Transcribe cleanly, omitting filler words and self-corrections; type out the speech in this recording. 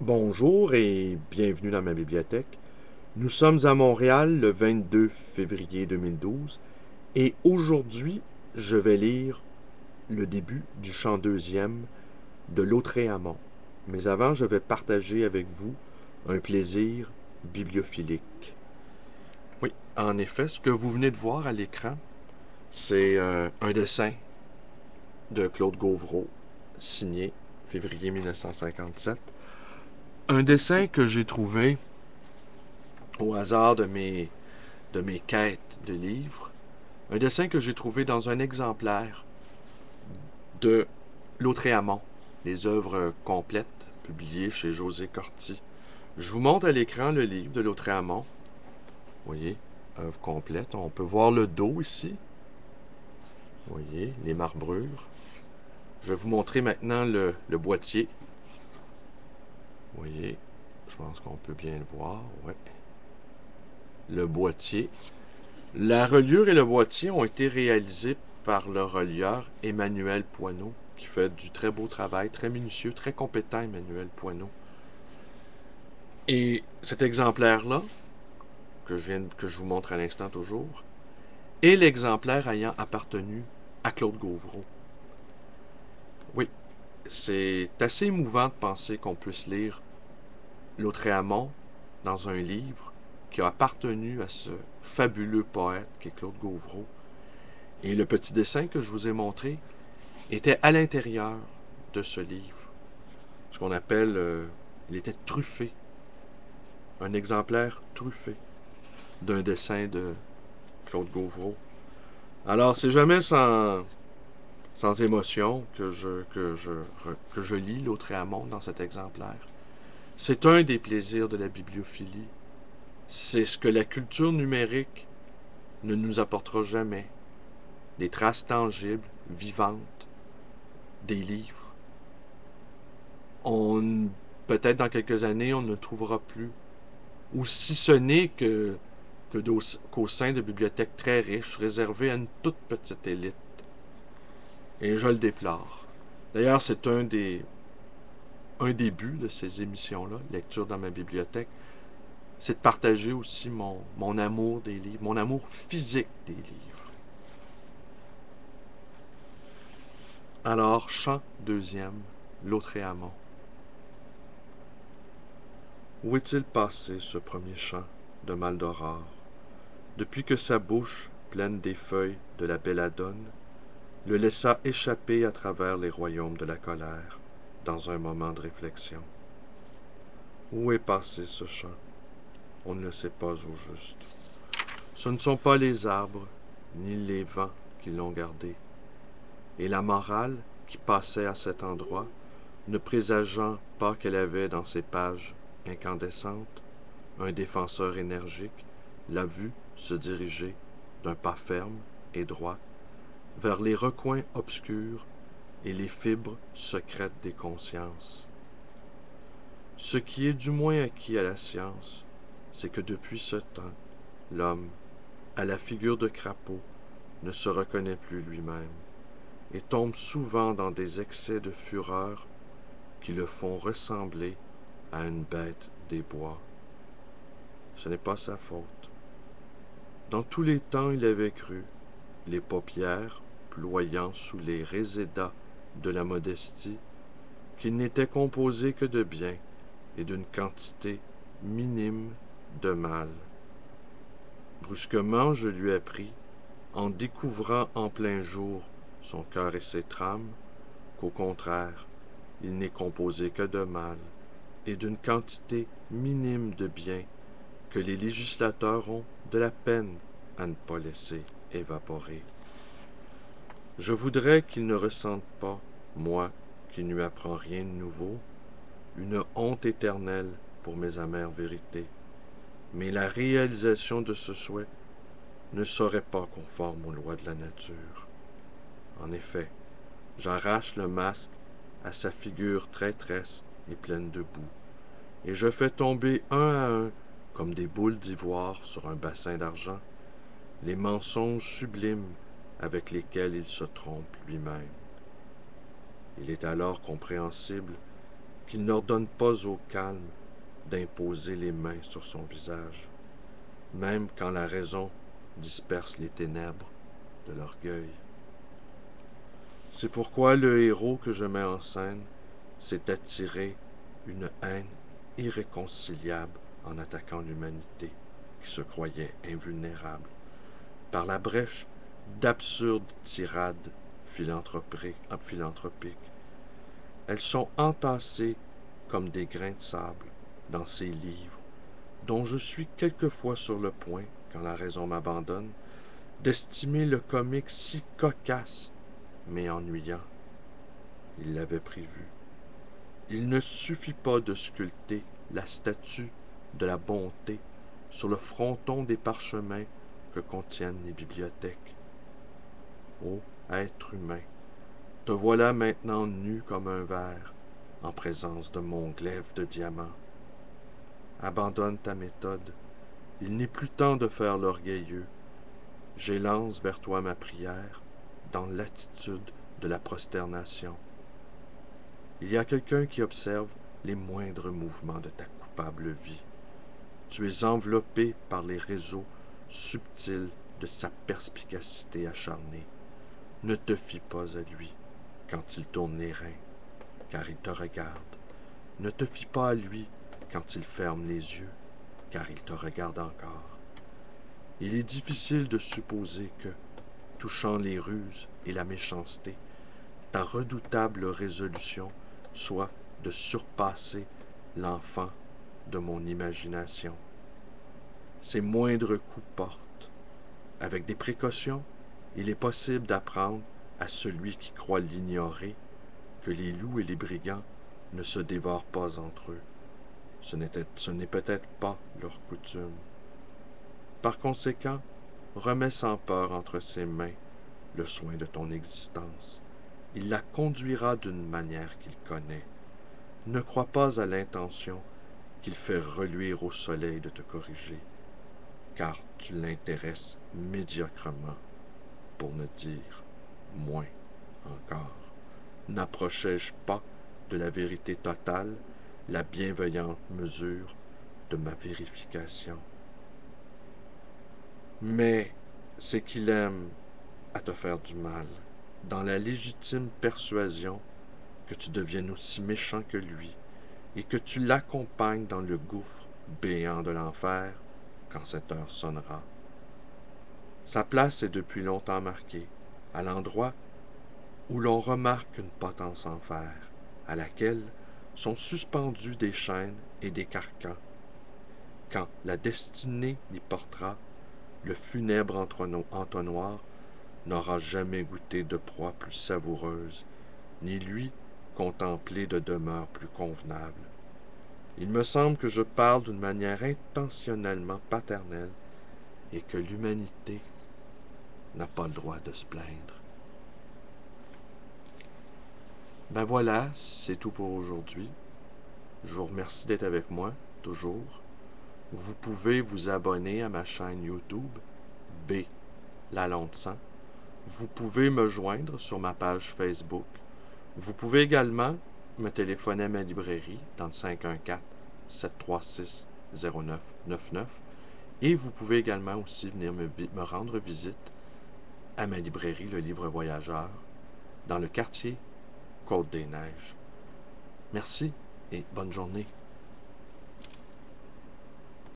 Bonjour et bienvenue dans ma bibliothèque. Nous sommes à Montréal le 22 février 2012 et aujourd'hui, je vais lire le début du chant deuxième de Lautréamont. Mais avant, je vais partager avec vous un plaisir bibliophilique. Oui, en effet, ce que vous venez de voir à l'écran, c'est un dessin de Claude Gauvreau, signé février 1957. Un dessin que j'ai trouvé au hasard de mes quêtes de livres. Un dessin que j'ai trouvé dans un exemplaire de Lautréamont, les œuvres complètes publiées chez José Corti. Je vous montre à l'écran le livre de Lautréamont. Vous voyez, œuvre complète. On peut voir le dos ici. Vous voyez, les marbrures. Je vais vous montrer maintenant le boîtier. Vous voyez, je pense qu'on peut bien le voir. Ouais. Le boîtier. La reliure et le boîtier ont été réalisés par le relieur Emmanuel Poineau, qui fait du très beau travail, très minutieux, très compétent Emmanuel Poineau. Et cet exemplaire-là, que je vous montre à l'instant toujours, est l'exemplaire ayant appartenu à Claude Gauvreau. Oui, c'est assez émouvant de penser qu'on puisse lire Lautréamont dans un livre qui a appartenu à ce fabuleux poète qu'est Claude Gauvreau. Et le petit dessin que je vous ai montré était à l'intérieur de ce livre. Ce qu'on appelle, il était truffé, un exemplaire truffé d'un dessin de Claude Gauvreau. Alors, c'est jamais sans émotion que je lis Lautréamont dans cet exemplaire. C'est un des plaisirs de la bibliophilie. C'est ce que la culture numérique ne nous apportera jamais. Des traces tangibles, vivantes, des livres. On, peut-être dans quelques années, on ne trouvera plus. Ou si ce n'est qu'au sein de bibliothèques très riches, réservées à une toute petite élite. Et je le déplore. D'ailleurs, c'est un des buts de ces émissions-là, Lecture dans ma bibliothèque, c'est de partager aussi mon amour des livres, mon amour physique des livres. Alors, chant deuxième, Lautréamont. Où est-il passé ce premier chant de Maldoror, depuis que sa bouche, pleine des feuilles de la belladone, le laissa échapper à travers les royaumes de la colère, dans un moment de réflexion? Où est passé ce chant? On ne le sait pas au juste. Ce ne sont pas les arbres, ni les vents qui l'ont gardé. Et la morale, qui passait à cet endroit, ne présageant pas qu'elle avait dans ses pages incandescentes un défenseur énergique, l'a vue se diriger d'un pas ferme et droit vers les recoins obscurs et les fibres secrètes des consciences. Ce qui est du moins acquis à la science, c'est que depuis ce temps, l'homme, à la figure de crapaud, ne se reconnaît plus lui-même et tombe souvent dans des excès de fureur qui le font ressembler à une bête des bois. Ce n'est pas sa faute. Dans tous les temps, il avait cru, les paupières ployant sous les résédas de la modestie, qu'il n'était composé que de bien et d'une quantité minime de mal. Brusquement, je lui appris, en découvrant en plein jour son cœur et ses trames, qu'au contraire, il n'est composé que de mal et d'une quantité minime de bien que les législateurs ont de la peine à ne pas laisser évaporer. Je voudrais qu'il ne ressente pas, moi, qui ne lui apprends rien de nouveau, une honte éternelle pour mes amères vérités, mais la réalisation de ce souhait ne serait pas conforme aux lois de la nature. En effet, j'arrache le masque à sa figure traîtresse et pleine de boue, et je fais tomber un à un, comme des boules d'ivoire sur un bassin d'argent, les mensonges sublimes avec lesquels il se trompe lui-même. Il est alors compréhensible qu'il n'ordonne pas au calme d'imposer les mains sur son visage, même quand la raison disperse les ténèbres de l'orgueil. C'est pourquoi le héros que je mets en scène s'est attiré une haine irréconciliable en attaquant l'humanité, qui se croyait invulnérable, par la brèche d'absurdes tirades philanthropiques. Elles sont entassées comme des grains de sable dans ces livres, dont je suis quelquefois sur le point, quand la raison m'abandonne, d'estimer le comique si cocasse, mais ennuyant. Il l'avait prévu. Il ne suffit pas de sculpter la statue de la bonté sur le fronton des parchemins que contiennent les bibliothèques. Ô être humain, te voilà maintenant nu comme un verre, en présence de mon glaive de diamant. Abandonne ta méthode, il n'est plus temps de faire l'orgueilleux. J'élance vers toi ma prière, dans l'attitude de la prosternation. Il y a quelqu'un qui observe les moindres mouvements de ta coupable vie. Tu es enveloppé par les réseaux subtils de sa perspicacité acharnée. Ne te fie pas à lui quand il tourne les reins, car il te regarde. Ne te fie pas à lui quand il ferme les yeux, car il te regarde encore. Il est difficile de supposer que, touchant les ruses et la méchanceté, ta redoutable résolution soit de surpasser l'enfant de mon imagination. Ses moindres coups portent. Avec des précautions, il est possible d'apprendre à celui qui croit l'ignorer que les loups et les brigands ne se dévorent pas entre eux. Ce n'est peut-être pas leur coutume. Par conséquent, remets sans peur entre ses mains le soin de ton existence. Il la conduira d'une manière qu'il connaît. Ne crois pas à l'intention qu'il fait reluire au soleil de te corriger, car tu l'intéresses médiocrement, pour ne dire moins encore. N'approchais-je pas de la vérité totale, la bienveillante mesure de ma vérification? Mais c'est qu'il aime à te faire du mal, dans la légitime persuasion que tu deviennes aussi méchant que lui, et que tu l'accompagnes dans le gouffre béant de l'enfer quand cette heure sonnera. Sa place est depuis longtemps marquée, à l'endroit où l'on remarque une potence en fer, à laquelle sont suspendus des chaînes et des carcans. Quand la destinée l'y portera, le funèbre entonnoir n'aura jamais goûté de proie plus savoureuse, ni lui contemplé de demeure plus convenable. Il me semble que je parle d'une manière intentionnellement paternelle et que l'humanité n'a pas le droit de se plaindre. Ben voilà, c'est tout pour aujourd'hui. Je vous remercie d'être avec moi, toujours. Vous pouvez vous abonner à ma chaîne YouTube, B. Lalonde 100. Vous pouvez me joindre sur ma page Facebook. Vous pouvez également me téléphoner à ma librairie dans le 514-736-0999 et vous pouvez également aussi venir me rendre visite à ma librairie Le Livre Voyageur dans le quartier Côte-des-Neiges. Merci et bonne journée.